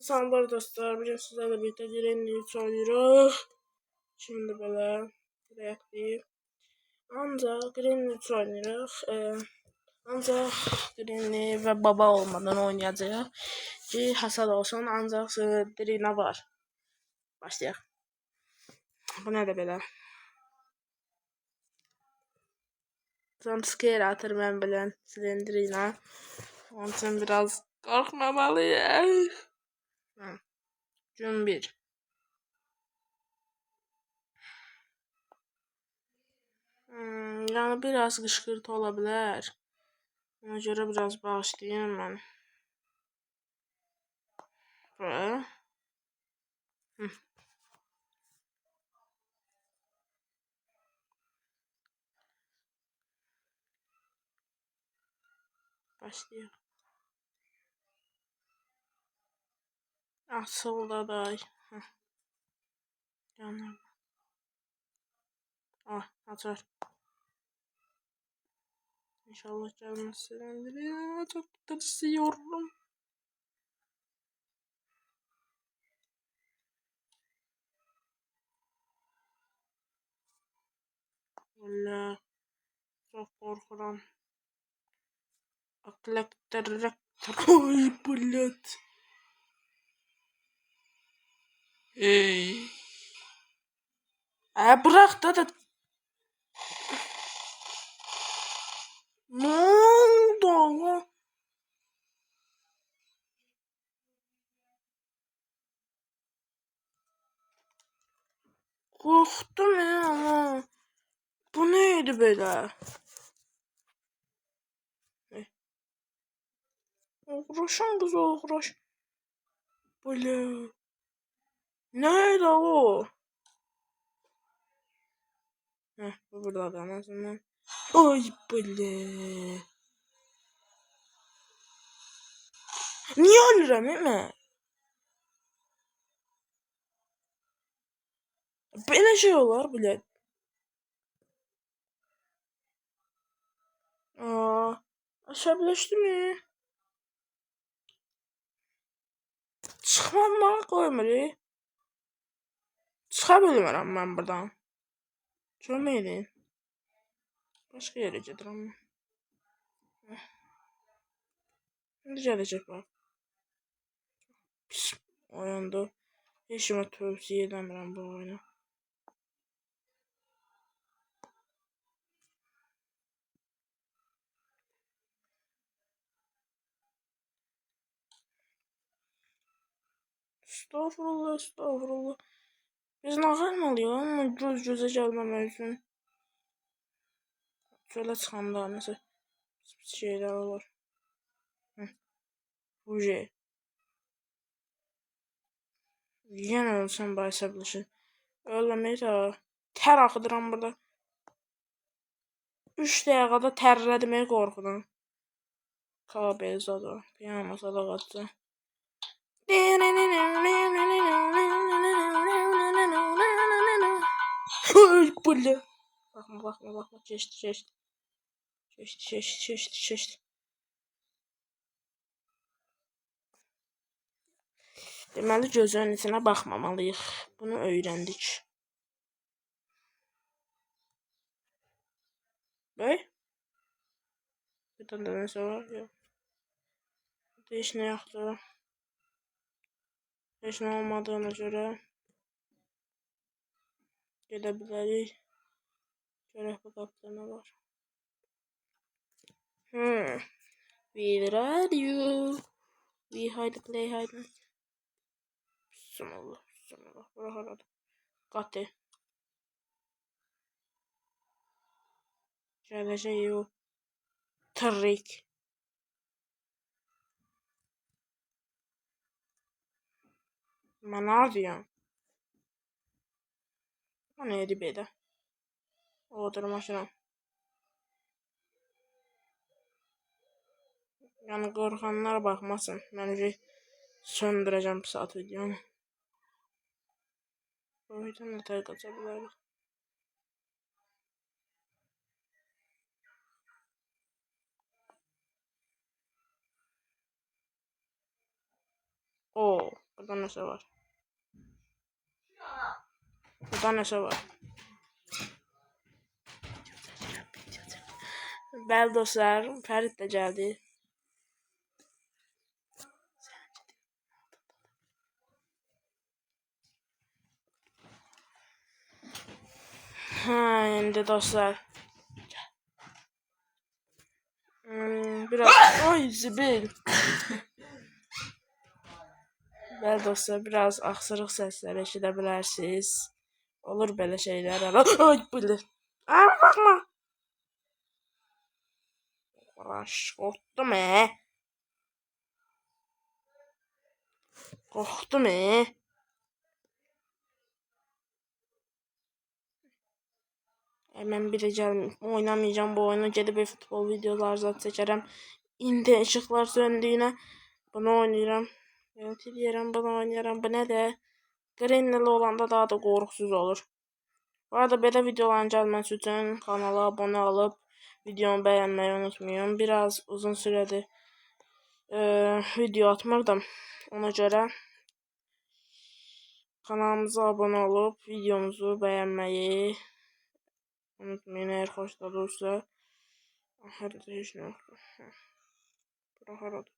Salamlar dostlar, bugün sizlerle birlikte Direnliği oynuyoruz. Şimdi böyle reaktayım. Ancak Direnliği oynuyoruz. Ancak Direnliği ve baba olmadan oynayacağız. Ki hasad olsun, ancak Dirina var. Başlayalım. Bu ne de böyle? Jumpscare atır ben bilen Dirina. Onun için biraz korkmamalıyım. Gün 1. Yani biraz kışkırtı olabilir. Ona göre biraz bağışlayayım ben. Böyle. Başlıyor. Asılda da. Yanım. Ah, açar. İnşallah gelmesin. Ya, çok tırsıyorum. Valla çok korkuyorum. Aklektir. Ay bulet. Ey. Bırak da. Ne oldu? Korktum ya. Bu neydi böyle? Uğraşan kız uğraş. Böyle. Neydi o? Bu burada en azından. Ay böyle. Niye ölürüm değil mi? Böyle şey olur bile. Aşabilişti mi? Çıxmam koymur. Çıxa bilmirəm mən buradan. Kömək edin. Başqa yerə gedirəm. İndi gələcək bax. Pis oyundu. Heç kimə tövsiyə edəmirəm bu oyunu. Estağfurullah, estağfurullah. Biz nə qalmalıyıq amma göz-gözə gəlməmək üçün. Şöyle çıxanda nəsə şeylər olur. Uje. Yenə ölsəm bayısabilişin. Ölməmək də tər axıdıram burada. 3 dəqiqədə tərlədim qorxudan. Kabezada. Piyano salaqatı. Ay böyle. Bakma. Keçdi. Deməli gözünün içinə baxmamalıyıq. Bunu öyrəndik. Bəy? Bir tane də nəsə var? Yox. Heç nə yoxdur. Heç nə olmadığına görə gedə bilərik. Görək bu qapıda nə var. We radio. We hide play hide. Bismillah. Bura haradır? Qatı. Gələcək o. Trik. Mən arıyam. O neydi belə? Odur maşına. Yəni qorxanlar baxmasın. Mən söndürəcəm bu saat videonu. Bu videonu da qaça bilərik. Burada nəsə var. Burada nəsə var. Bəli dostlar, Fərid də gəldi. İndi dostlar. Biraz ay zibil. Bəli dostlar, biraz aksırıq səslər eşidə bilərsiniz. Olur belə şeylər. Ay bilir. Ay baxma. Qorxdum Qorxdum Mən bir oynamayacağım bu oyunu. Gedib futbol videoları zat çəkərəm. İndi ışıqlar söndüyünə bunu oynayıram. Evet deyirəm, bunu oynayıram. Bu nədir? Green'li olanda daha da qorxusuz olur. Bu arada belə videoların gəlməsi üçün kanala abunə olub videomu bəyənməyi unutmayın. Biraz uzun sürədir video atmırdım. Ona görə kanalımıza abunə olub videomuzu bəyənməyi unutmayın. Eğer xoşda olursa. Harada heç nə yoxdur. Bura haradır?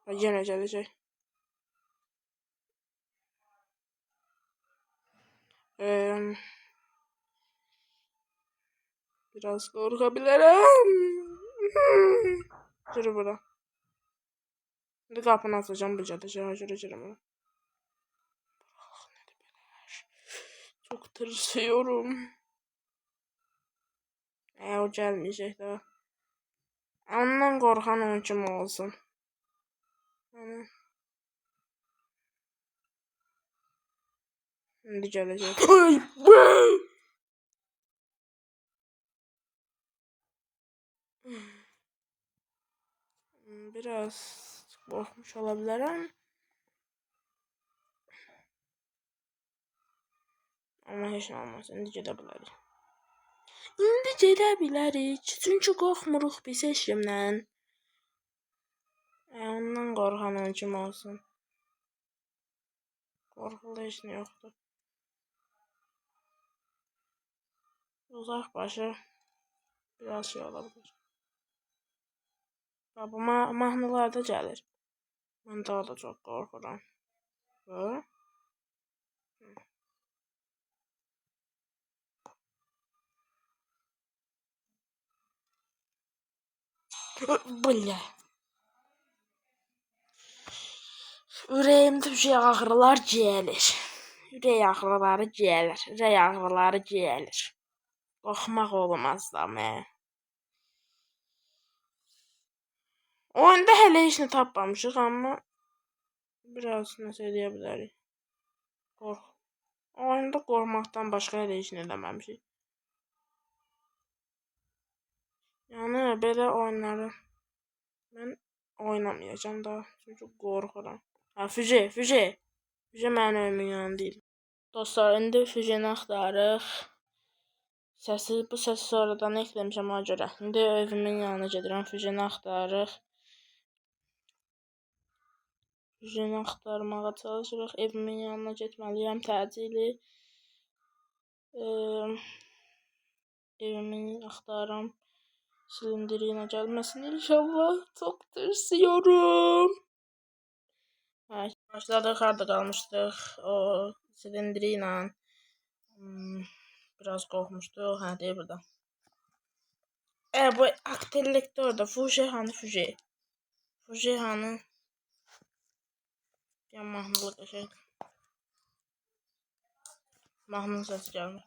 Yenə gələcək. Biraz qorxabilirim. Yürü bura. İndi qapını açacağım, bu gələcək. Yürü. Çok tırsıyorum. O gelmeyecek daha. Ondan korkan onun kim olsun. Yani. Şimdi gelecek. Biraz korkmuş olabilirim. Ama heç nə olmaz. İndi gedə bilərik. Çünki qorxmuruq biz heç kimdən. Ondan qorxan onun kim olsun. Qorxulu heç nə yoxdur. Uzaq başı biraz şey olabilir. Bu mahnılarda gəlir. Mən daha da çox qorxuram. Böyle. Ürəyimdə ağrılar gəlir. Ürək ağrıları gəlir. Qorxmaq olmaz da mən. Oyunda hələ heç nə tapmamışıq, amma biraz nəsə edə bilərik. Oyunda qorxmaqdan başqa hələ heç nə eləməmişik. Yəni belə oyunları mən oynamayacağım da, çünki qorxuram. Füze mənim evimin yanında deyil. Dostlar, indi füzeni axtarırıq. Bu səsi sonradan ekləmişəm ona görə. İndi evimin yanına gedirəm, füzeni axtarırıq. Füzeni axtarmağa çalışırıq. Evimin yanına getməliyəm təcili. Evimin axtarıram. Silindiriyle gelmesin inşallah. Çok tırsıyorum. Başladık, harda kalmıştık. O silindiriyle biraz korkmuştuk. Deyir burada. Bu aktellikdə orada. Füze hanı? Ya mahnılık şey. Mahnının səsi gəlmir.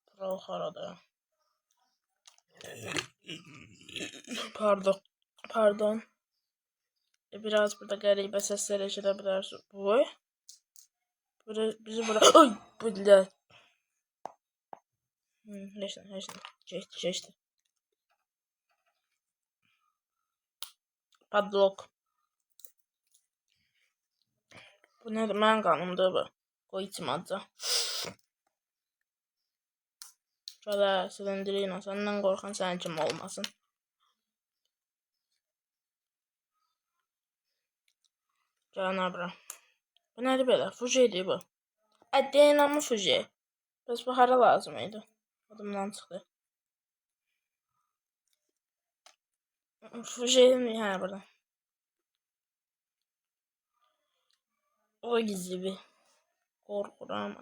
Kral harada. Pardon. Biraz burada qəribə səslər eşidə bilərsiniz. Bizi bura... Ay! Billə. Heç nə. Keçdi. Padlock. Bu nədir? Mənim qanımdır bu. Qoy içim acı. Belə silindiriyle səndən qorxan sənin kimi olmasın. Canabra. Bu nədir belə? Fujidir bu. Dinamo fuji. Bəs bu hara lazım idi? Adımdan çıxdı. Fuji mi? Hə, burada. O gibi. Qorxuram.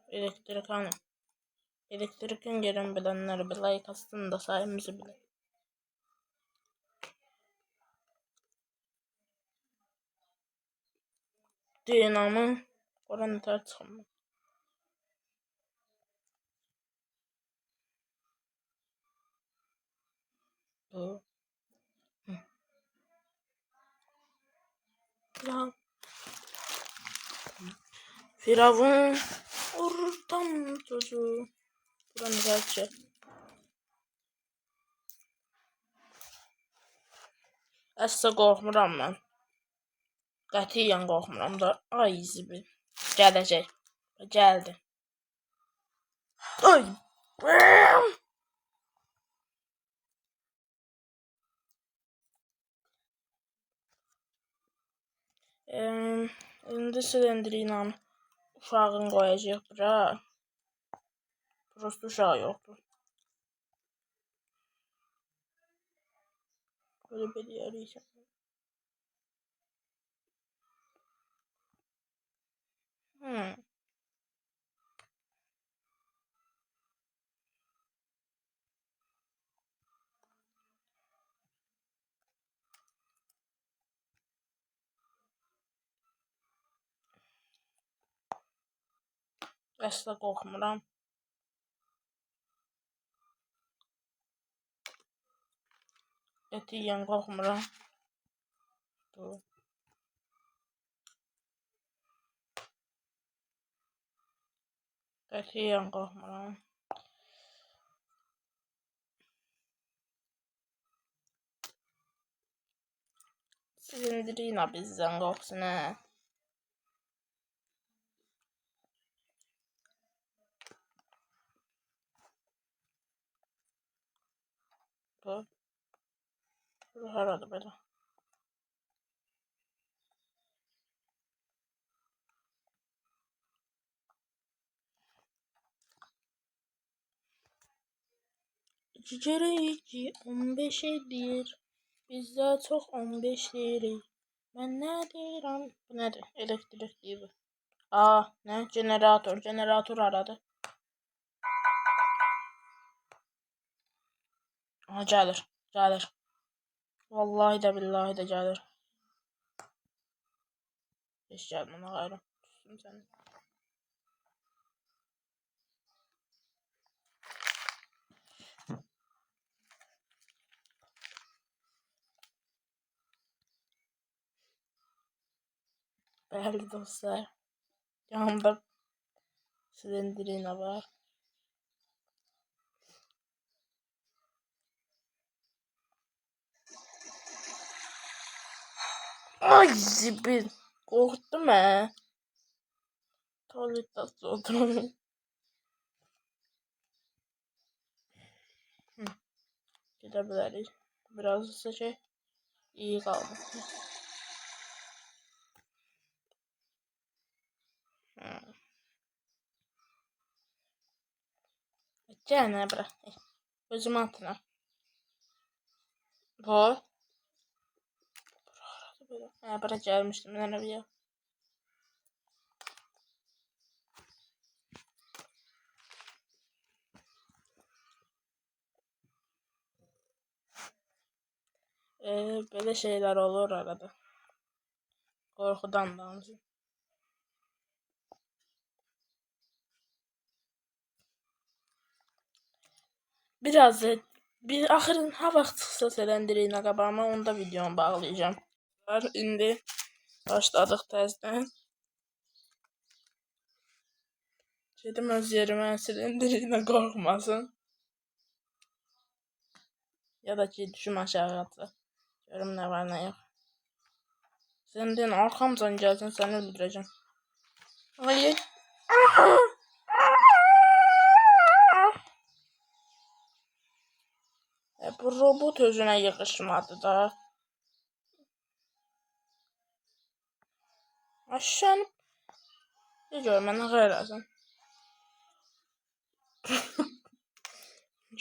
Elektrik hani. Elektrikin yerini bilenler bir like atsın da sayımızı bilin. Dinamo. Oranı tartışalım. Bu. Ya. Firavun. Oradan çocuğu. Buranı gerçek. Əsla qorxmuram mən. Qətiyyən qorxmuram da. Ay zibil. Gələcək. Gəldi. Ay. İndi silindiriyle uşağın qoyacaq bura. Prosto uşaq yoxdur. Böyle belirleyeceğim. Əsla qorxmuram. Qətiyyən qorxmuram. Bu. Qətiyyən qorxmuram. Silindiriyle bizdən qorxsun hə. Bu. Bu haradır belə? İki kere iki 15 edir. Biz daha çok 15 deyirik. Ben ne deyirəm? Bu nedir? Elektrik değil bu. Aa, ne? Generator. Generator aradı. Aha, gəlir. Gəlir. Vallahi de billahi de gəlir. Heç gəlmə gayrı. Tutsun səni. Bəli dostlar. Yanımda silindirina var. Ay zibil. Korktum he. Tuvalette oturamıyorum. Gidebiliriz. Biraz ise şey iyi kaldı. Gene bırak. Özüm atına. Bu. Ha, bırak gelmiştim ben oraya. Böyle şeyler olur arada. Korkudan da. Biraz da bir axırın ha vaxt çıxsa silindiriyle qabağıma onda videomu bağlayacağım. İndi başladıq təzədən. Gedim öz yerimə silindiriyle qorxmasın. Ya da ki düşüm aşağı atsa. Görüm nə var nə yox. Senin arxamcan gəlsin səni öldürəcəm. Ay. Bu robot özünə yığışmadı da. Aşağım. Ne görməni qeyləsin.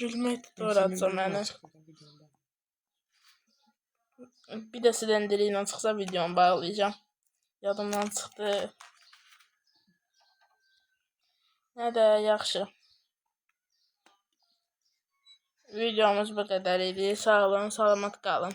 Gülmək tutur məni. Bir də silindiri ilə çıxsa videomu bağlayacağım. Yadımdan çıxdı. Nə də yaxşı. Videomuz bu qədər idi. Sağ olun, salamat qalın.